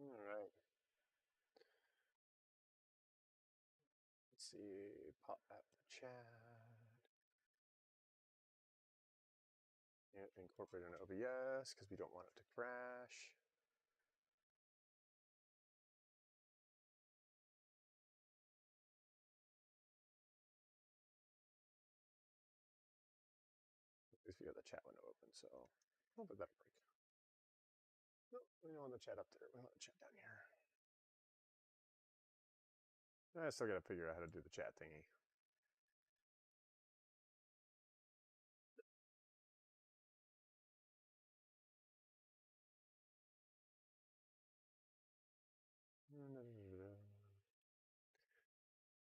All right. Let's see, pop out the chat. Yeah, incorporate an OBS because we don't want it to crash. At least we have the chat window open, so hopefully that'll break. Nope, we don't want the chat up there. We want the chat down here. I still got to figure out how to do the chat thingy.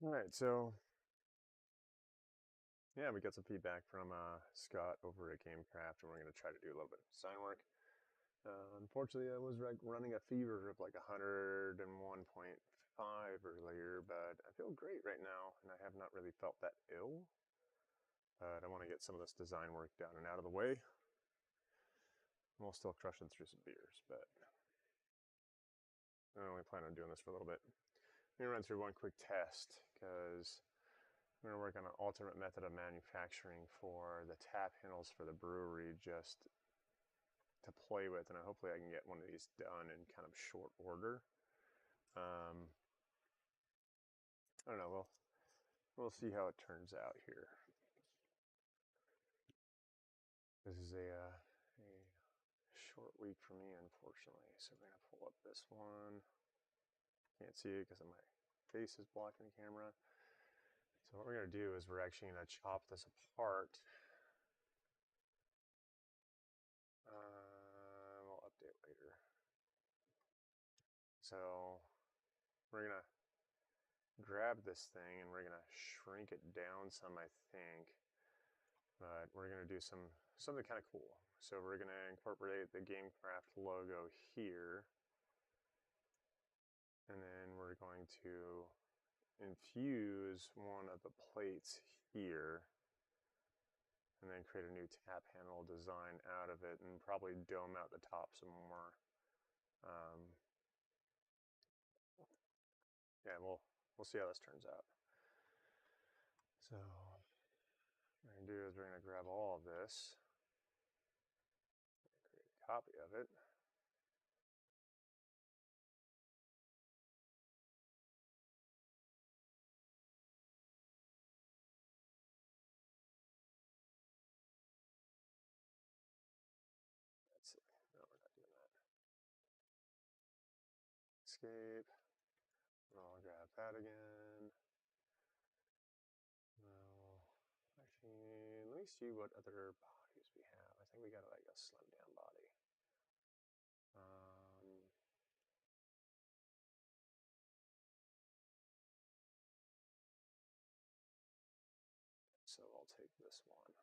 All right, so yeah, we got some feedback from Scott over at GameCraft, and we're going to try to do a little bit of design work. Unfortunately, I was running a fever of like 101.5 earlier, but I feel great right now, and I have not really felt that ill. But I want to get some of this design work done and out of the way. We'll still crushing through some beers, but I only plan on doing this for a little bit. I'm going to run through one quick test because I'm going to work on an alternate method of manufacturing for the tap handles for the brewery just to play with, and hopefully I can get one of these done in kind of short order. I don't know, we'll see how it turns out here. This is a short week for me, unfortunately, so we're going to pull up this one. Can't see it because my face is blocking the camera. So what we're going to do is we're actually going to chop this apart. We'll update later. So we're going to grab this thing and we're going to shrink it down some, I think. But we're going to do something kind of cool. So we're going to incorporate the GameCraft logo here. And then we're going to infuse one of the plates here. And then create a new tap handle design out of it and probably dome out the top some more. Yeah, we'll see how this turns out. So what we're going to do is we're going to grab all of this, create a copy of it. Let's see. No, we're not doing that. Escape. I'll grab that again. No. Actually, let me see what other bodies we have. I think we got like a slim down body. So I'll take this one.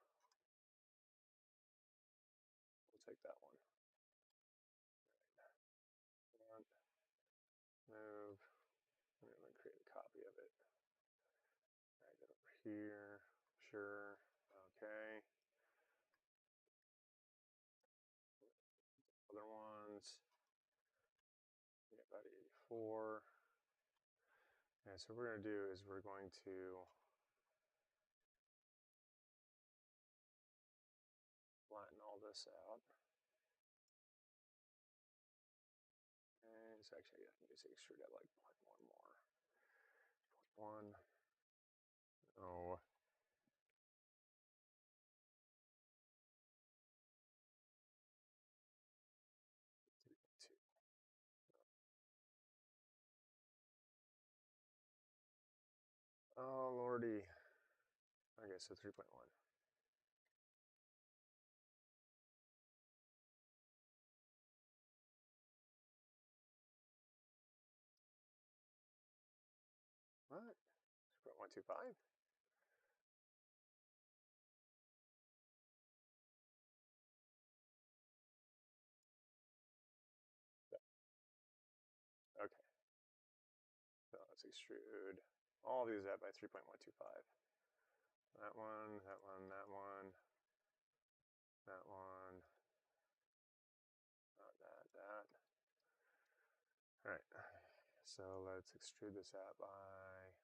We'll take that one. Right. Move. I'm going to create a copy of it. Drag it over here. Sure. Okay. Other ones. Yeah, about 84. Yeah, so what we're going to do is we're going to flatten all this out. And so actually, I can just extrude out like 0.1 more. 0.1. Oh. Oh, lordy. Okay, so 3.1. What? 3.125? Okay. So let's extrude all of these out by 3.125. That one, that one, that one, that one, that. So let's extrude this out by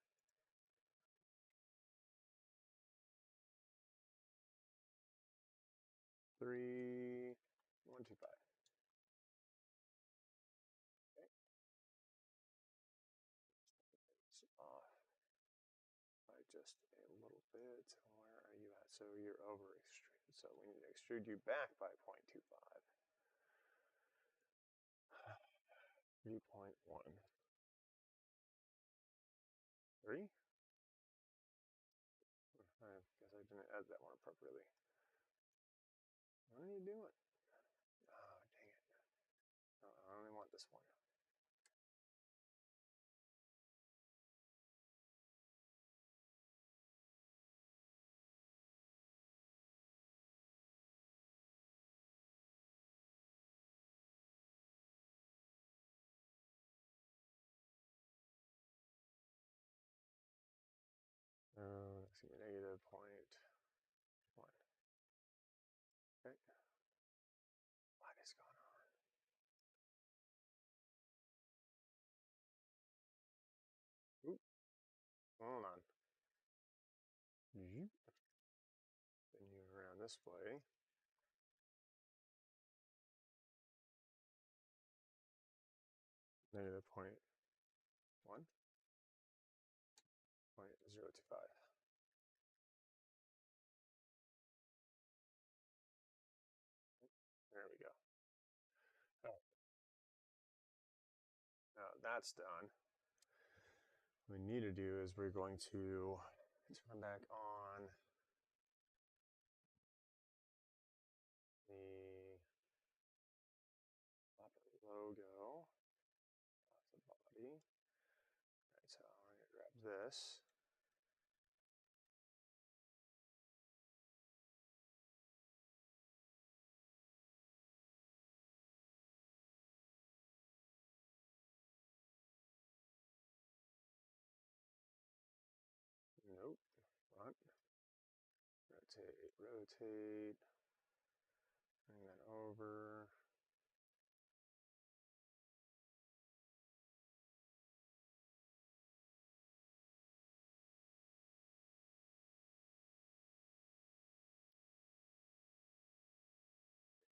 3.125. Okay. It's off by just a little bit. Where are you at? So you're over extruded. So we need to extrude you back by 0.25. 3.1. 3? I guess I didn't add that one appropriately. What are you doing? Oh, dang it. No, I only want this one. Let's see, negative 0.1. Okay. What is going on? Oop. Hold on. Then you around this way. Negative 0.1. 0.025. There we go. Oh. Now that's done. What we need to do is we're going to turn back on the logo off the body. All right, so I'm going to grab this. Nope. Front. Rotate, rotate. Bring that over.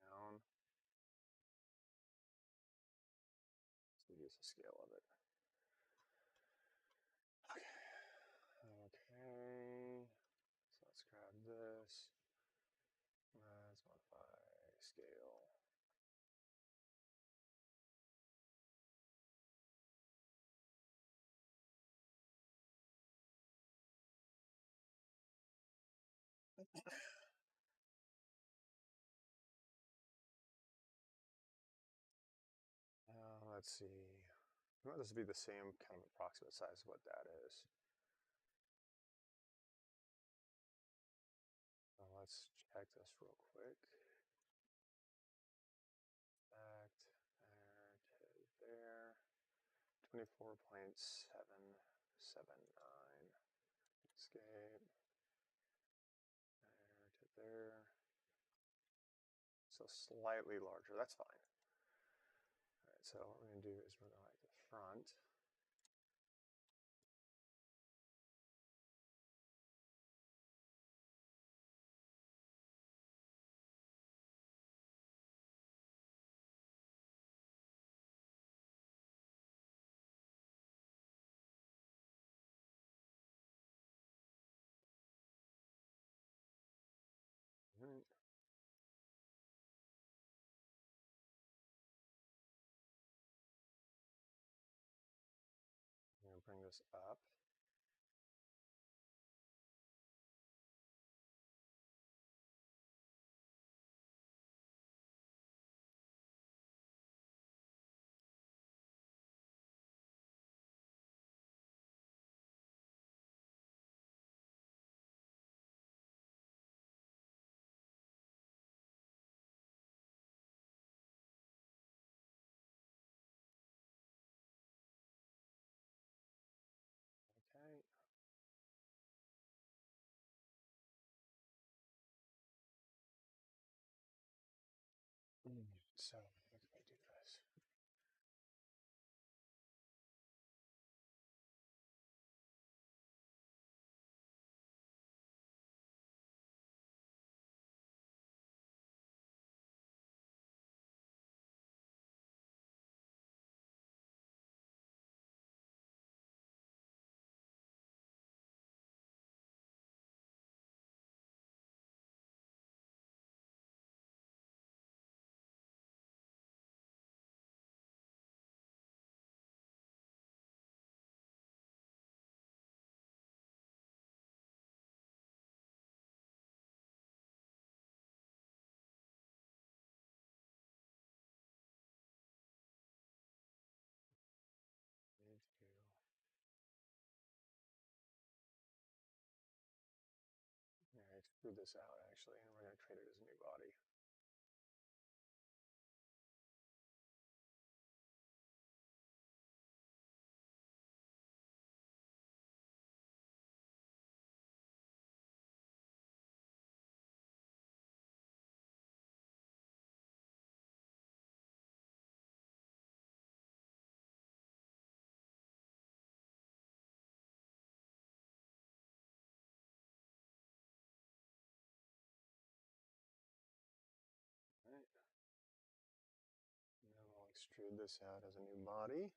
Down. Let's reduce the scale of it. Okay. Okay. So let's grab this. Let's modify scale. Let's see. I want this to be the same kind of approximate size of what that is. Let's check this real quick. Back there to there. 24.779. Escape. There to there. So slightly larger. That's fine. All right, so what we're going to do is we're going to like the front. Right. I'm going to bring this up. Okay. So how can I do this? extrude this out actually, and we're going to create it as a new body. All right. And then we'll extrude this out as a new body.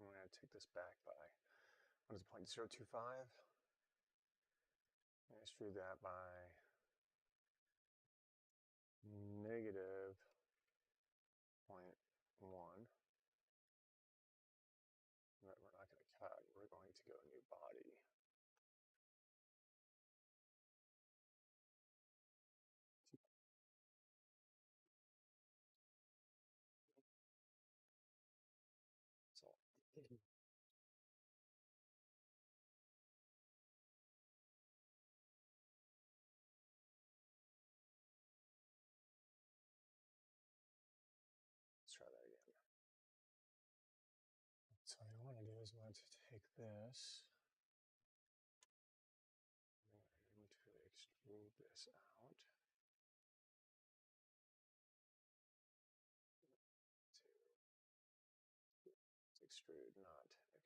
I'm going to take this back by, what is it, 0.025? And extrude that by negative 0.1. That we're not going to cut. We're going to go new body. So let's try that again. So what I want to do is I want to take this. I'm going to extrude this out. To extrude, not extrude.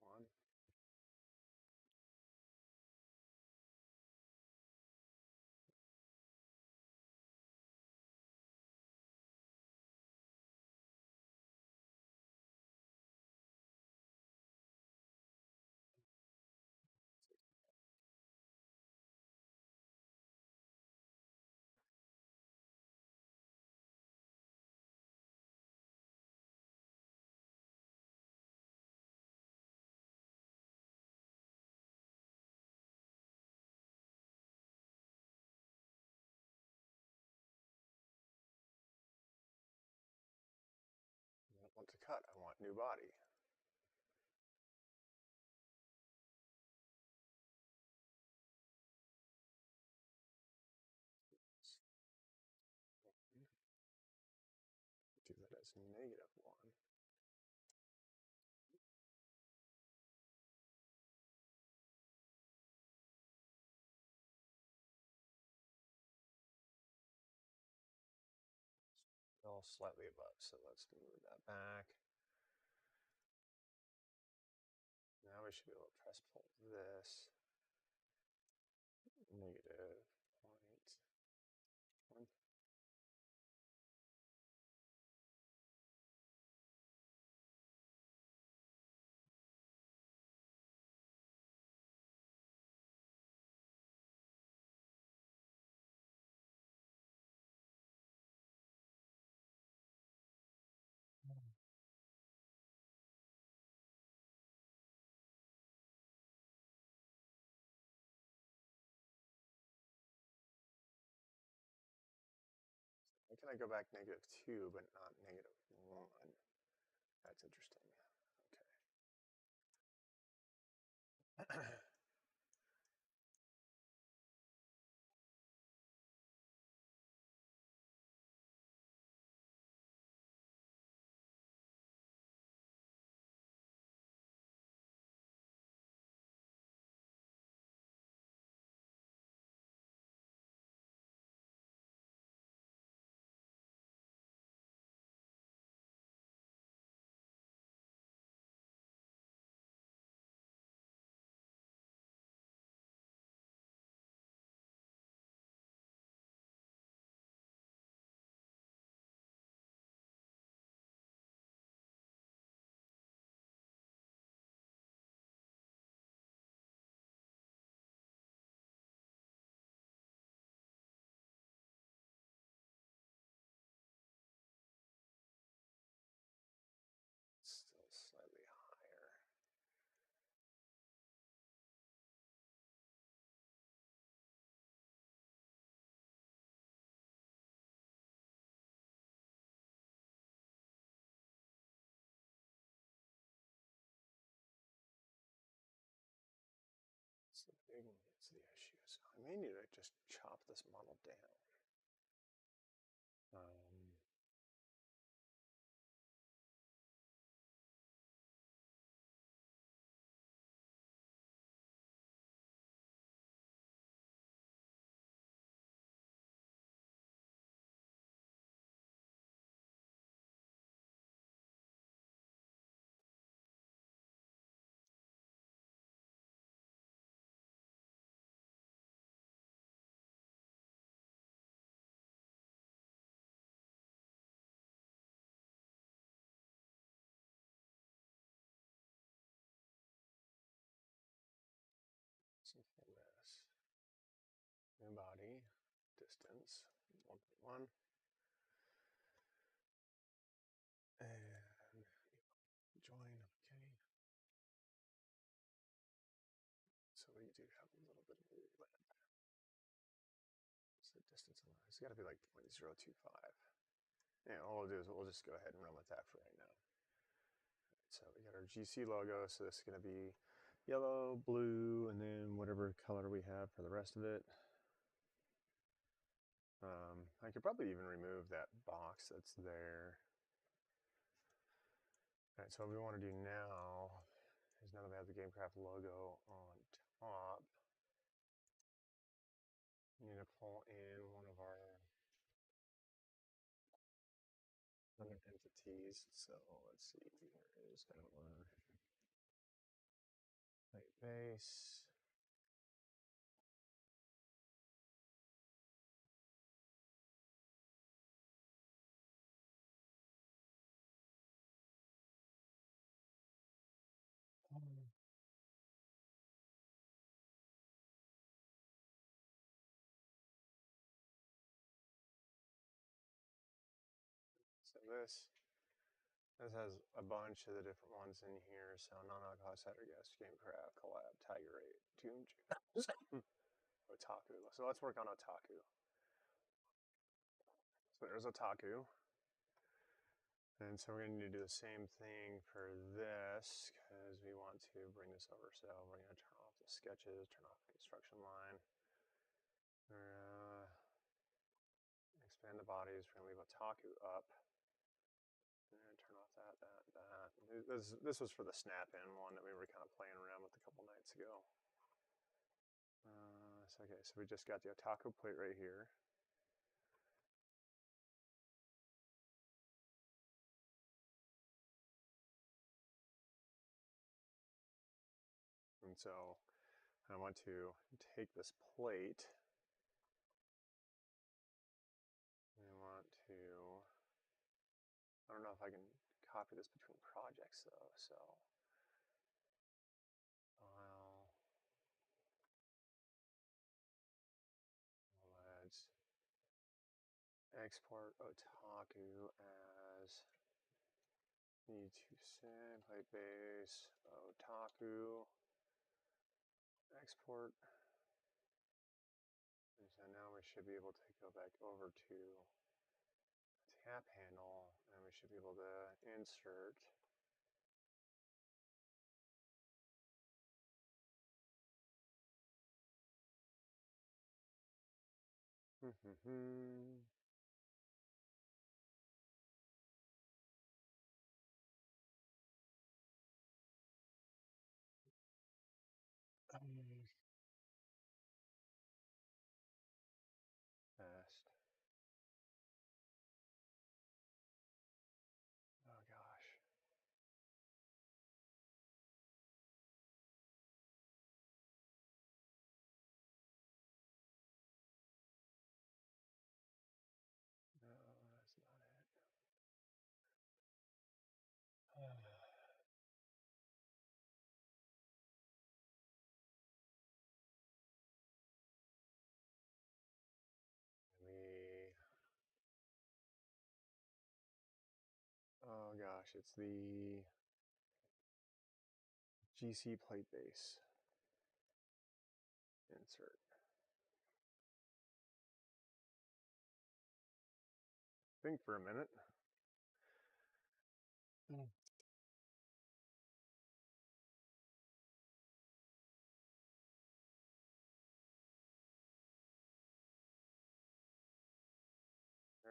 One. I don't want to cut. I want new body. Do that as negative 1. Still slightly above, so let's move that back. Now we should be able to press pull this. Negative 0.1. Why can I go back -2 but not -1? That's interesting. Okay. big is the issue. So I may need to just chop this model down. Something like this. New body, distance, 1.1. And join, okay. So we do have a little bit of movement. So the distance on that, it's got to be like 0.025. Yeah, all we'll do is we'll just go ahead and run with that for right now. So we got our GC logo, so this is going to be yellow, blue, and then whatever color we have for the rest of it. I could probably even remove that box that's there. All right, so what we want to do now is, now that we have the GameCraft logo on top, we need to pull in one of our other entities. So let's see, where is our plate base? So this has a bunch of the different ones in here. So non-alcoholic cider guest, GameCraft, collab, Tiger 8, Tomb Otaku. So let's work on Otaku. So there's Otaku. And so we're going to do the same thing for this, because we want to bring this over. So we're going to turn off the sketches, turn off the construction line. Expand the bodies. We're going to leave Otaku up. And turn off that. This was for the snap-in one that we were kind of playing around with a couple nights ago. Okay, so we just got the Otaku plate right here. And so I want to take this plate. I don't know if I can copy this between projects though, so file, let's export Otaku as E2SIG, plate base, Otaku, export. And so now we should be able to go back over to tap handle, and we should be able to insert. Fast. Oh gosh. No, that's not it. Oh gosh, it's the GC plate base. Insert. Think for a minute.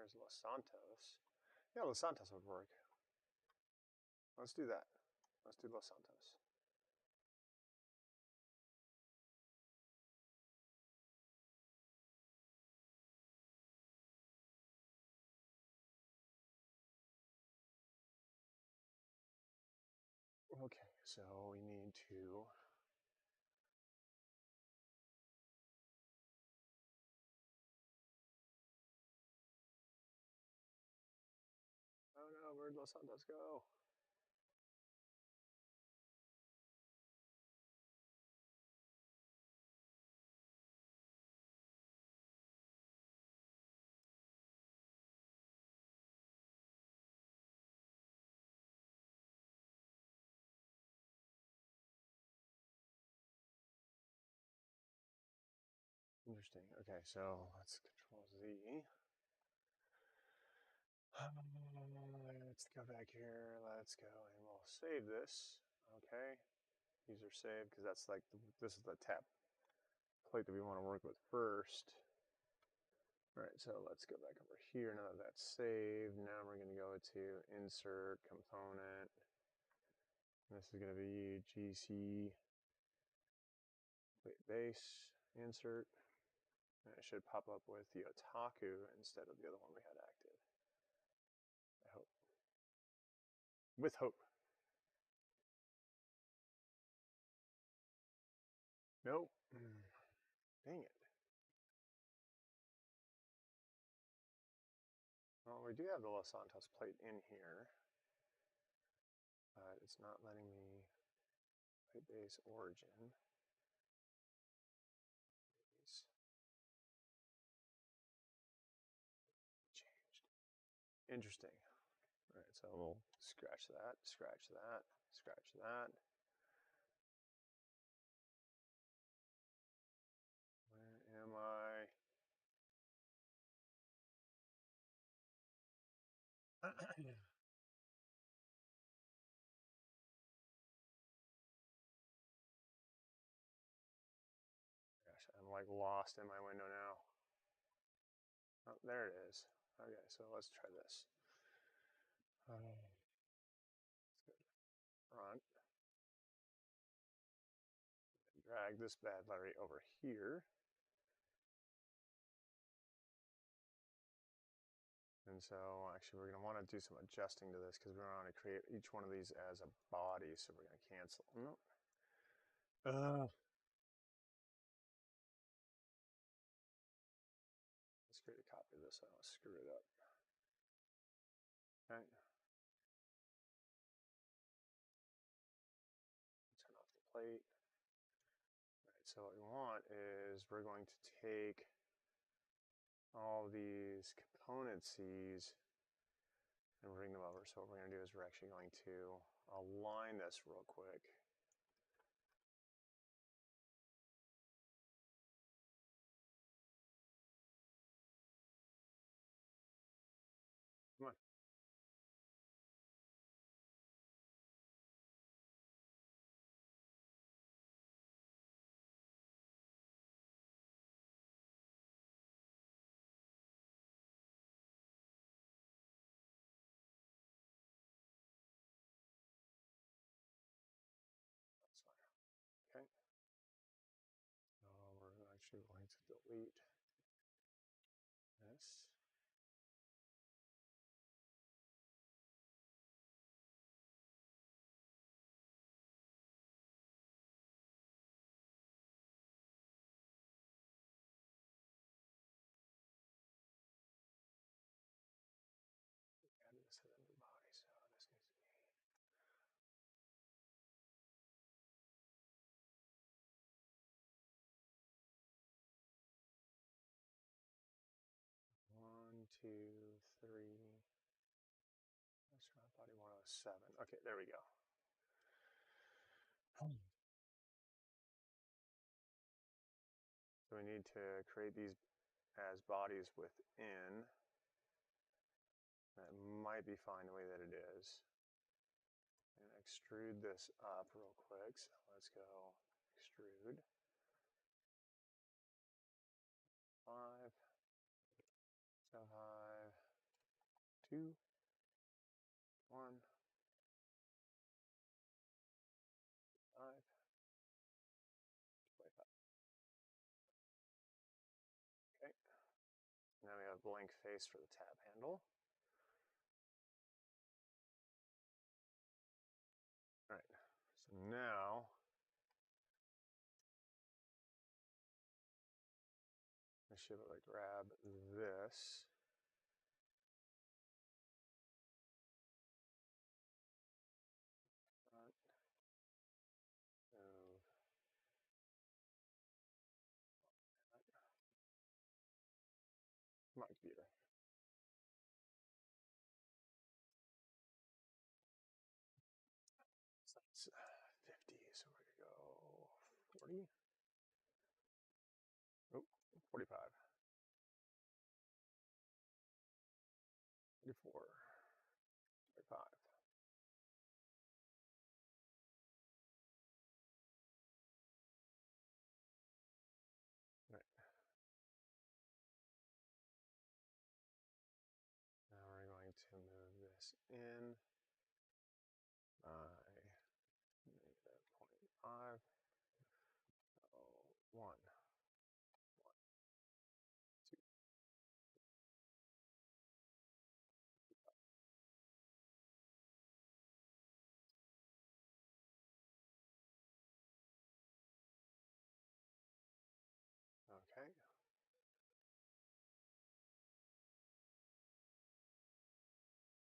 There's Los Santos. Yeah, Los Santos would work. Let's do that. Let's do Los Santos. Okay, so we need to oh no, where'd Los Santos go? Interesting. Okay, so let's Control Z. Let's go back here. Let's go and we'll save this. Okay, user save, because that's like this is the tap plate that we want to work with first. All right, so let's go back over here. Now that that's saved, now we're going to go to Insert Component. This is going to be GC plate base insert. And it should pop up with the Otaku instead of the other one we had active. I hope. With hope. Nope. Dang it. Well, we do have the Los Santos plate in here, but it's not letting me plate base origin. Changed. Interesting. All right, so we'll scratch that, scratch that, scratch that. Where am I? Gosh, I'm like lost in my window now. Oh, there it is. Okay, so let's try this. Let's go to front. Drag this bad Larry over here. And so actually we're going to want to do some adjusting to this because we want to create each one of these as a body. So we're going to cancel. No. Let's create a copy of this so I don't screw it up. Okay. Turn off the plate. All right, so what we want is we're going to take all these componencies and bring them over. So what we're going to do is we're actually going to align this real quick. Come on. That's fine. Okay. So we're actually going to delete this. Add this to the new body, so this needs to be 1, 2, 3. Restaurant body 107. Okay, there we go. So we need to create these as bodies within. That might be fine the way that it is. And extrude this up real quick. So let's go extrude. 5. So 5. 2, 1, 5, 25. Okay. Now we have blank face for the tab handle. All right. So now I should be able to grab this. Move my computer. So that's 50, so we're gonna go 40. Oh, 45. 44. 45. Right. Now we're going to move this in by -0.5. Oh, 1. 2. Okay.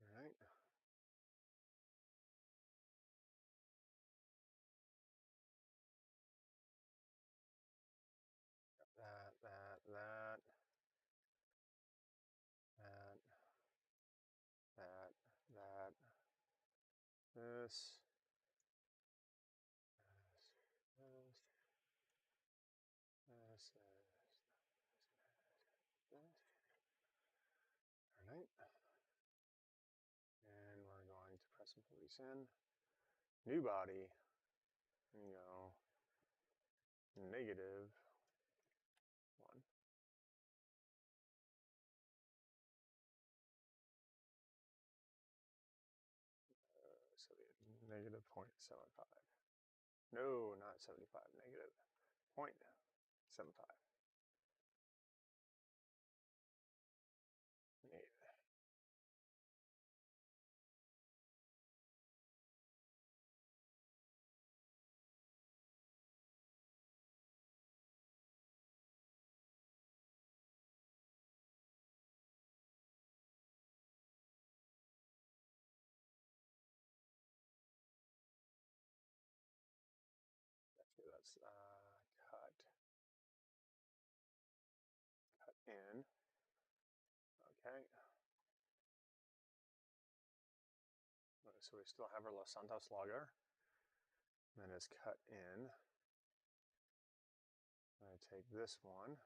All right. That, that, that, that, that, that, this, this, this, this. All right. And we're going to press and pull these in. New body. And go -1. So we have -0.75. No, not 75. -0.75. Neat. Actually, let's cut in. Okay. So we still have our Los Santos logger. And it's cut in. I'm going to take this one.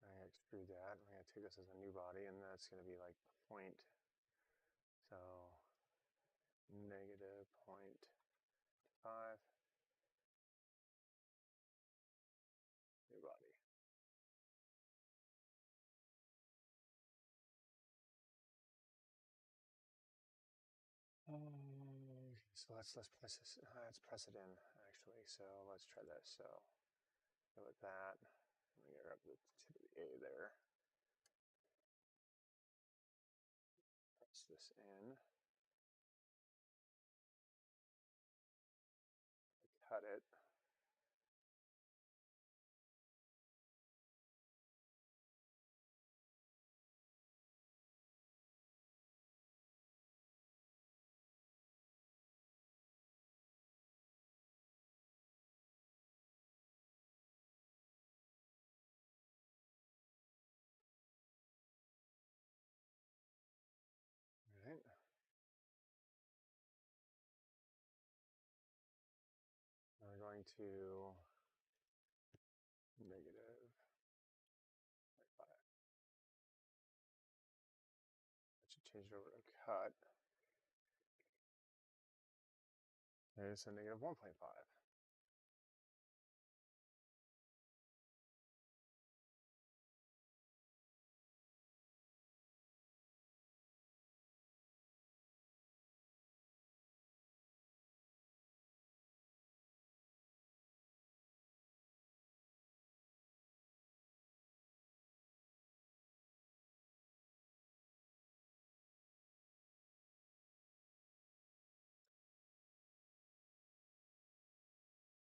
I'm going to extrude that. I'm going to take this as a new body, and that's going to be like point. So -0.5. New body. So let's press this. Let's press it in actually. So let's try this. So go with that. Let me get up the tip of the A there. Press this in. Cut it. All right. Now we're going to -0.5. That should change it over to cut. There's a -1.5.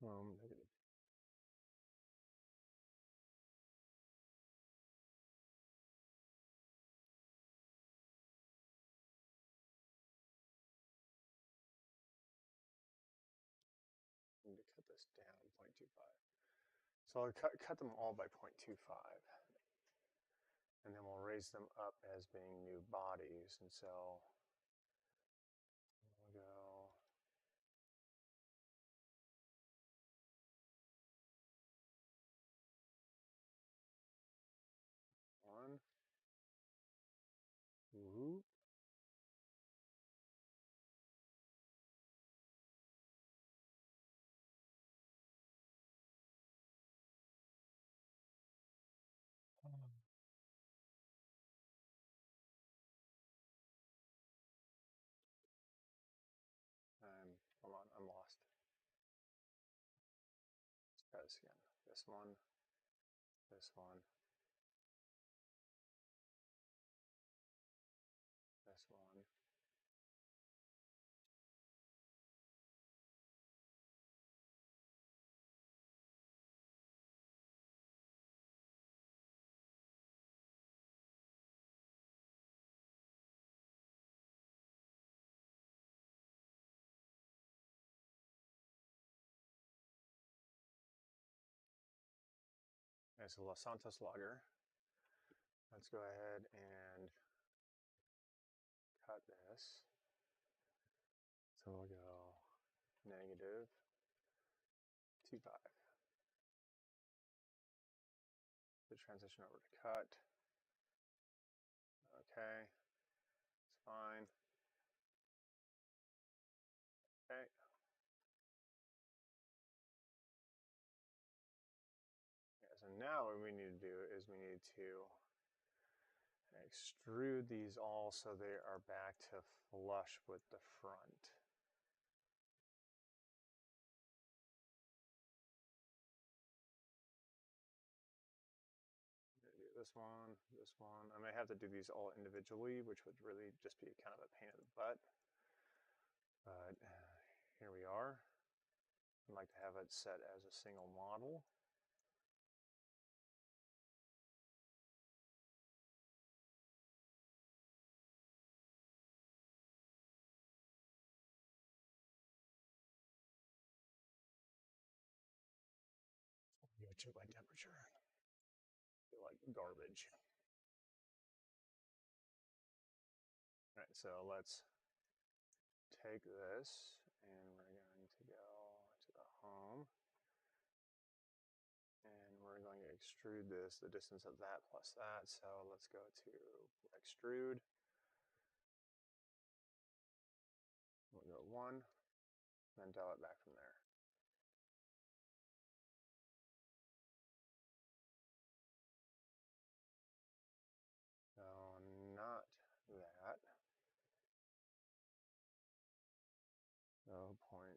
maximum negative. I need to cut this down 0.25. So I'll cut them all by 0.25. And then we'll raise them up as being new bodies. And so we'll go one, whoop, and hold on, I'm lost. Let's try this again. This one, this one, this one. Okay, so Los Santos logger. Let's go ahead and cut this. So we'll go negative 2.5. The transition over to cut. Okay, it's fine. Okay. Yeah, so now what we need to do is we need to extrude these all so they are back to flush with the front. Do this one, this one. I may have to do these all individually, which would really just be kind of a pain in the butt. But here we are. I'd like to have it set as a single model. Go check my temperature. I feel like garbage. All right, so let's take this and we're going to go to the home. And we're going to extrude this, the distance of that plus that. So let's go to extrude. We'll go 1, then dial it back from there. So not that. So 0.5.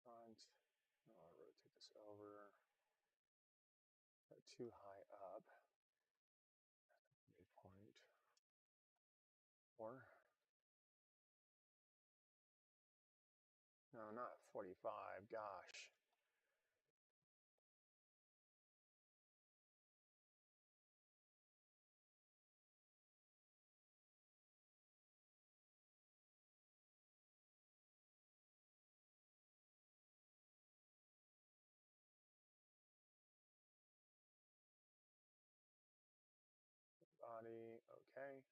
Front. I'll rotate this over. Got too high up. Midpoint. 4. No, not 45. Gosh. Body, okay.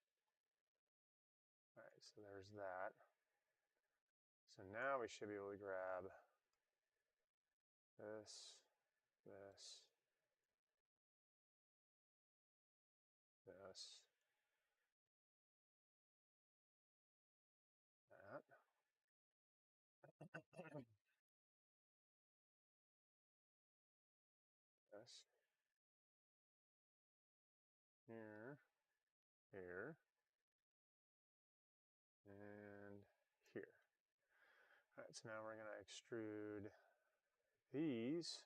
All right, so there's that. So now we should be able to grab this, this, this, that. This. Here, here, and here. All right, so now we're going to extrude these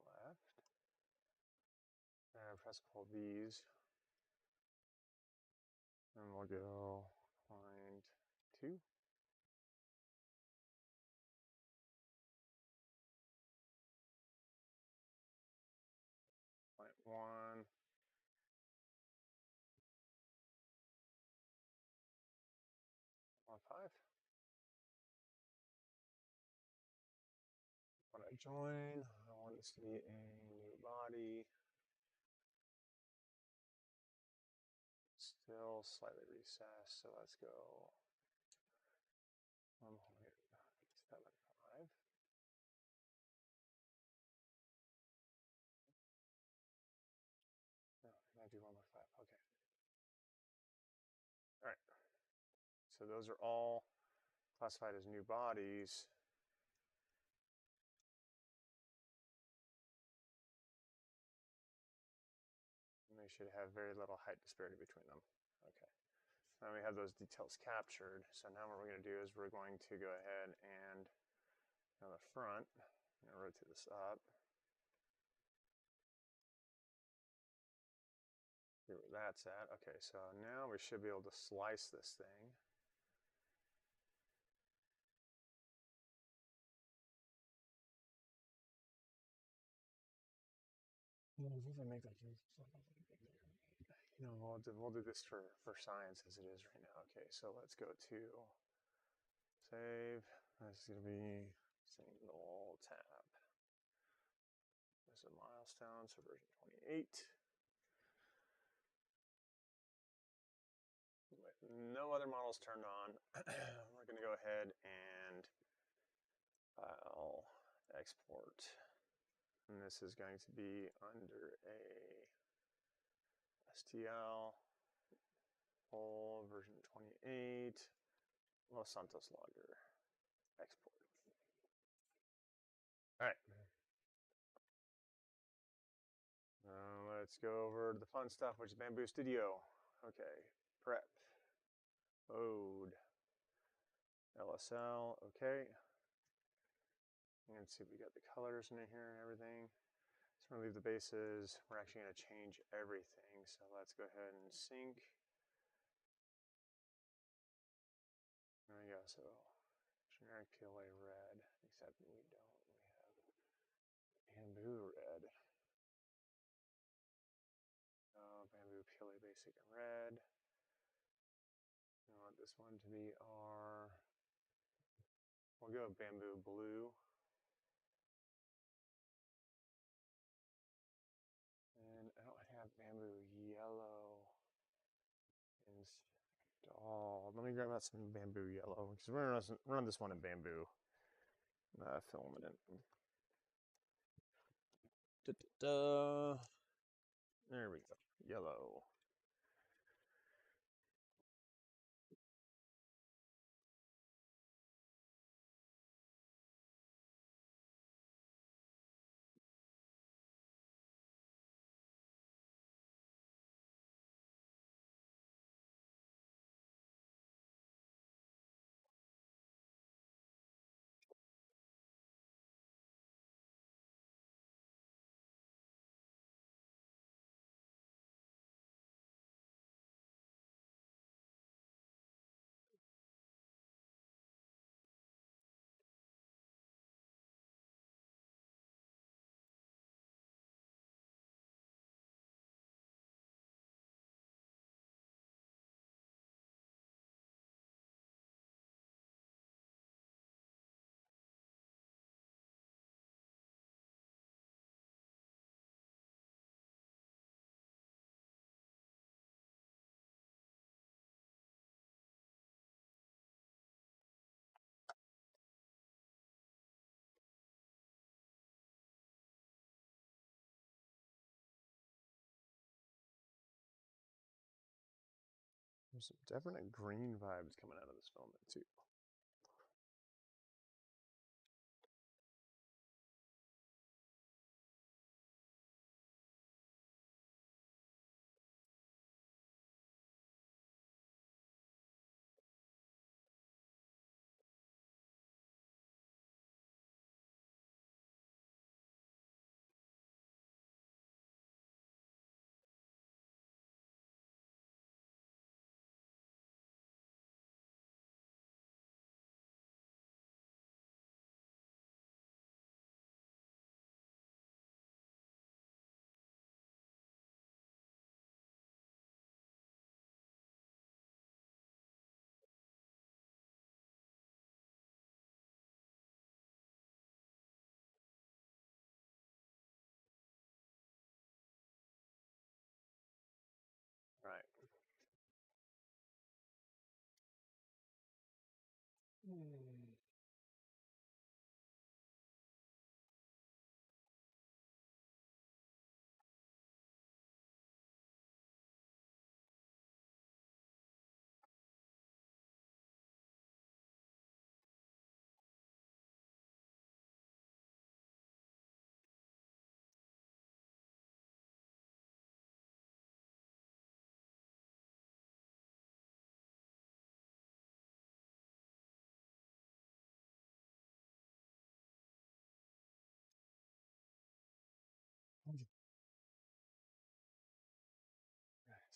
left going to press hold these. And we'll go find 2. Find 1. On 5. When I join, I want this to be a new body. Still slightly recessed, so let's go 1.75. No, I do 1.5. Okay. All right. So those are all classified as new bodies. And they should have very little height disparity between them. Okay. Now we have those details captured. So now what we're going to do is we're going to go ahead and on the front, I'm going to rotate this up. See where that's at. Okay, so now we should be able to slice this thing. You know, we'll do this for science as it is right now. Okay, so let's go to save. This is going to be single tap. There's a milestone, so version 28. With no other models turned on, we're going to go ahead and file export. And this is going to be under a STL, full version 28, Los Santos logger, export. All right. Let's go over to the fun stuff, which is Bamboo Studio. Okay, prep, mode, LSL, okay. And see, we got the colors in here and everything. So we're going to leave the bases. We're actually going to change everything. So let's go ahead and sync. There we go. So generic PLA red, except we don't. We have bamboo red. Bamboo PLA basic and red. We want this one to be our, we'll go bamboo blue. And I don't have bamboo yellow installed. Let me grab out some bamboo yellow because we're going to run this one in bamboo filament. There we go. Yellow. There's some definite green vibes coming out of this filament too.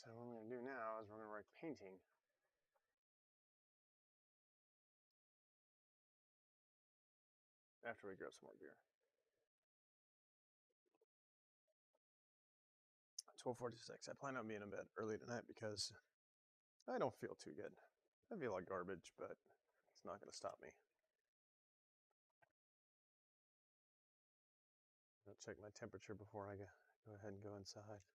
So what I'm going to do now is we're going to work painting. After we grab some more beer. 12:46. I plan on being in bed early tonight because I don't feel too good. I feel like garbage, but it's not going to stop me. I'll check my temperature before I go ahead and go inside.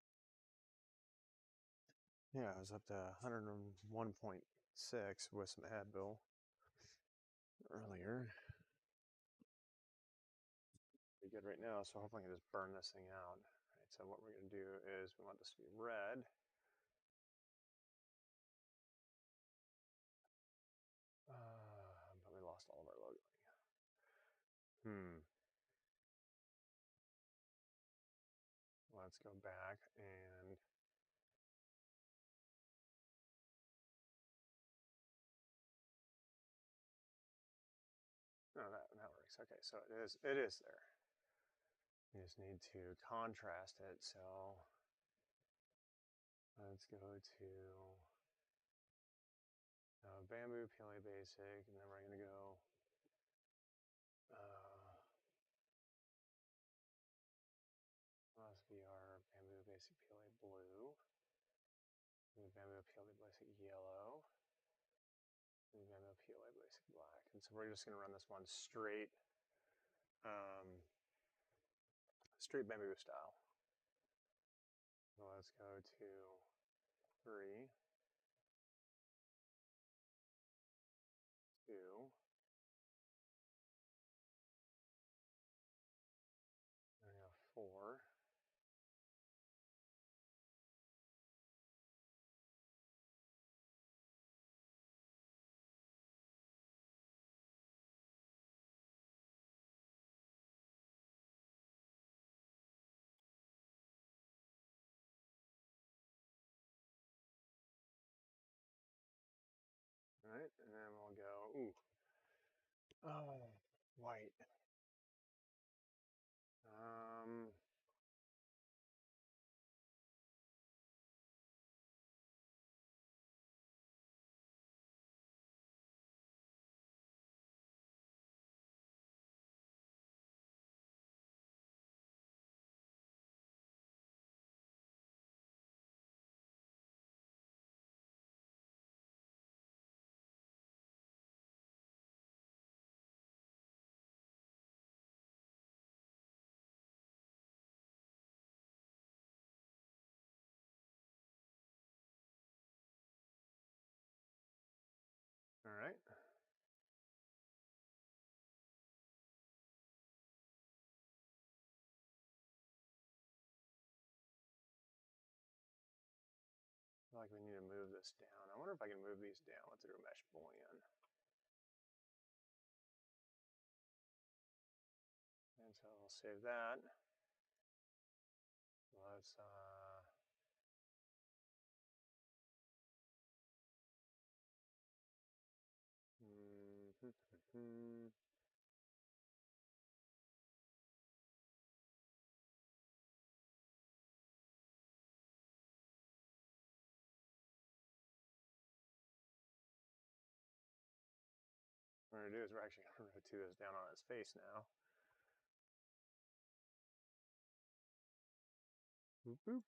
Yeah, I was up to 101.6 with some Advil earlier. Pretty good right now, so hopefully I can just burn this thing out. Right, so what we're going to do is we want this to be red. But we lost all of our logoing. Let's go back and no, that works. Okay, so it is there. You just need to contrast it. So let's go to Bamboo PLA Basic, and then we're going to go must be our Bamboo Basic PLA Blue, and Bamboo PLA Basic Yellow, and Bamboo PLA Basic Black. And so we're just going to run this one straight, straight bamboo style. So let's go to 3, 2, there we go, 4. All right, and then we'll go, white. All right. I feel like we need to move this down. I wonder if I can move these down with through mesh boolean. And so we'll save that. Let's what we're going to do is we're actually going to rotate this down on its face now. Boop, boop.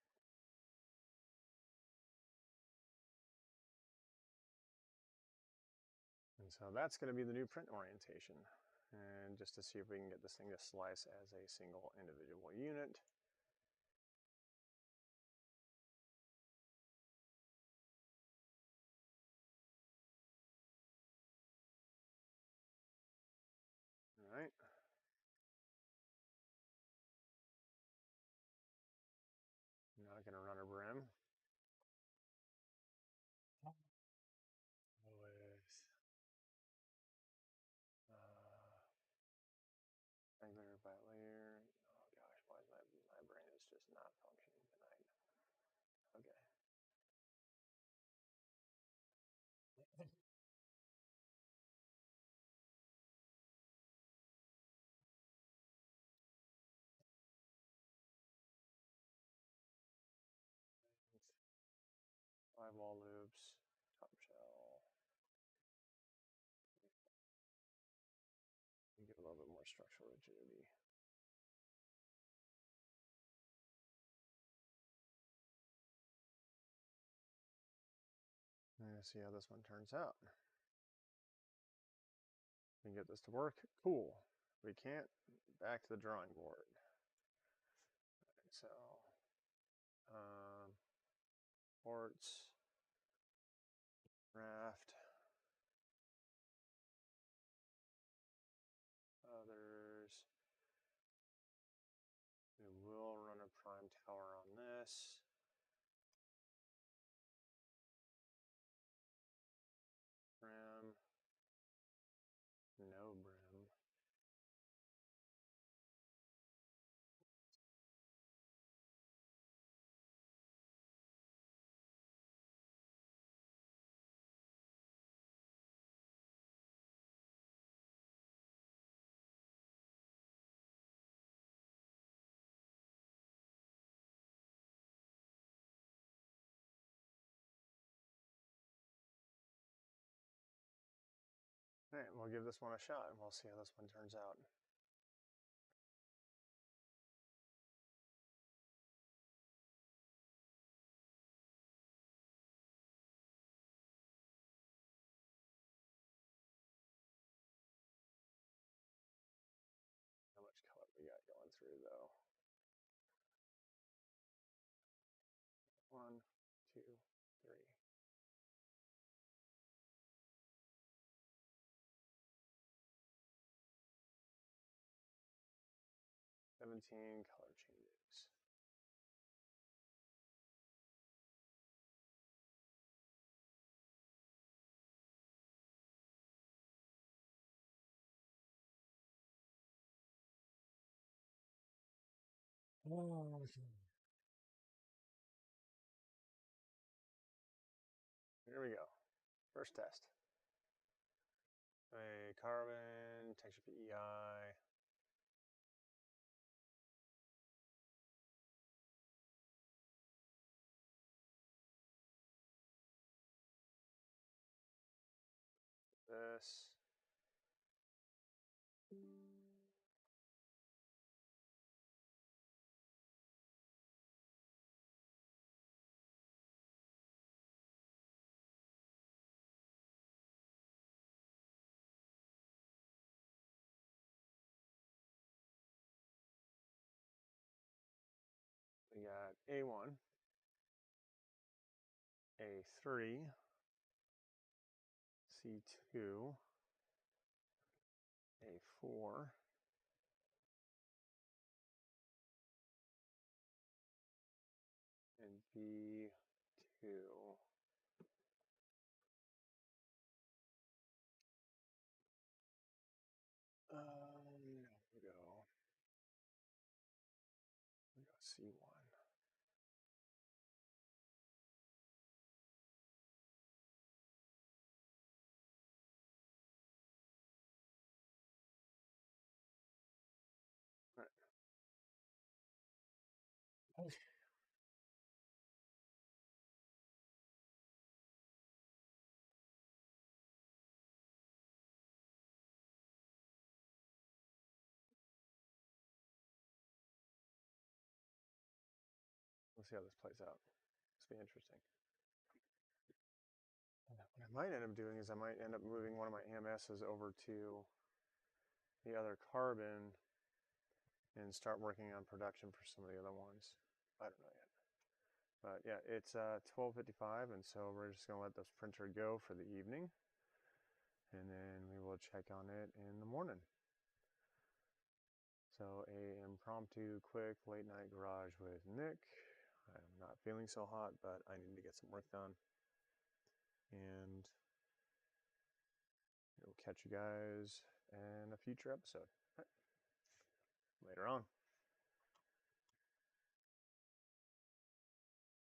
And so that's going to be the new print orientation. And just to see if we can get this thing to slice as a single individual unit. right. Not going to run a brim. With regular by layer. Oh gosh, why is my brain is just not functioning tonight? Okay. Five wall loops, top shell. You get a little bit more structural rigidity. Let's see how this one turns out. We can get this to work. Cool. We can't. Back to the drawing board. Right, so, ports, raft, others. We will run a prime tower on this. Brim. No brim. All right, we'll give this one a shot and we'll see how this one turns out. How much color we got going through though? 1, 2, 3. $17 color changes. Here we go. First test. A carbon, texture PEI. This. We got A1, A3, C2, A4, and B2. We go C1. All right. Okay. We'll see how this plays out. This will be interesting. What I might end up doing is I might end up moving one of my AMSs over to the other carbon and start working on production for some of the other ones. I don't know yet. But yeah, it's 12:55, and so we're just going to let this printer go for the evening. And then we will check on it in the morning. So a impromptu, quick, late night garage with Nick. I'm not feeling so hot, but I need to get some work done. And we'll catch you guys in a future episode. Later on.